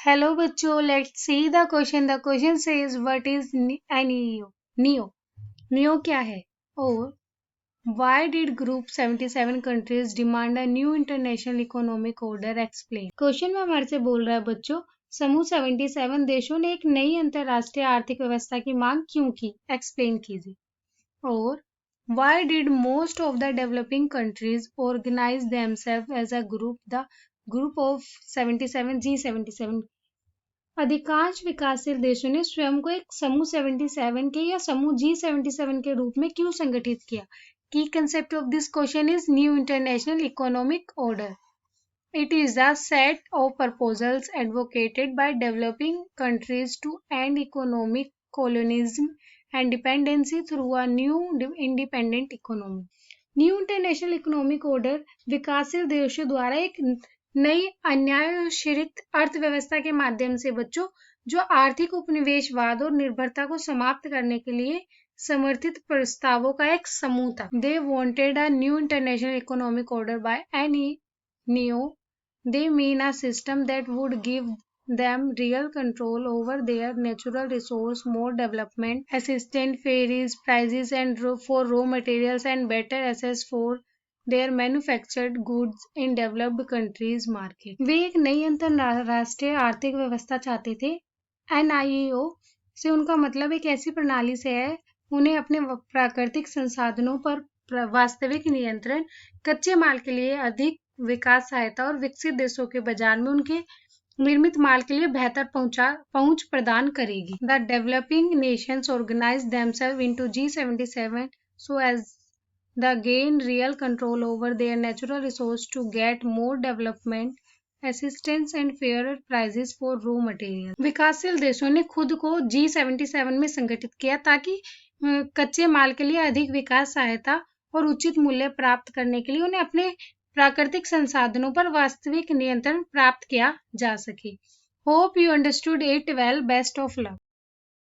Hello बच्चों, let's see the question. The question says what is NEO? NEO क्या है? और why did group 77 countries demand a new international economic order? Explain. Question में हमारे से बोल रहा है बच्चों, समूह 77 देशों ने एक नई अंतरराष्ट्रीय आर्थिक व्यवस्था की मांग क्यों की? एक्सप्लेन कीजिए. और why did most of the developing countries organize themselves as a group, the group of 77 G77? अधिकांश विकासशील देशों ने स्वयं को एक समूह 77 के या समूह G77 के रूप में क्यों संगठित किया? की concept of this question is new international economic order. It is a set of proposals advocated by developing countries to end economic colonialism and dependency through a new independent economy. New international economic order विकासशील देशों द्वारा एक नई अन्यायशीरित अर्थव्यवस्था के माध्यम से बच्चों जो आर्थिक उपनिवेशवाद और निर्भरता को समाप्त करने के लिए समर्थित प्रस्तावों का एक समूह था. They wanted a new international economic order by NEO. They mean a system that would give them real control over their natural resource, more development assistance, ferries, prices and for raw materials and better access for their manufactured goods in developed countries market. वे एक नई अंतरराष्ट्रीय आर्थिक व्यवस्था चाहते थे. NIEO से उनका मतलब एक ऐसी प्रणाली से है उन्हें अपने प्राकृतिक संसाधनों पर वास्तविक नियंत्रण, कच्चे माल के लिए अधिक विकास सहायता और विकसित देशों के बाजार में उनके निर्मित माल के लिए बेहतर पहुंच प्रदान करेगी. The developing nations organize themselves into G77 so as the gain real control over their natural resources to get more development assistance and fairer prices for raw materials. विकासशील देशों ने खुद को G77 में संगठित किया ताकि कच्चे माल के लिए अधिक विकास सहायता और उचित मूल्य प्राप्त करने के लिए उन्हें अपने प्राकृतिक संसाधनों पर वास्तविक नियंत्रण प्राप्त किया जा सके. Hope you understood it well. Best of luck.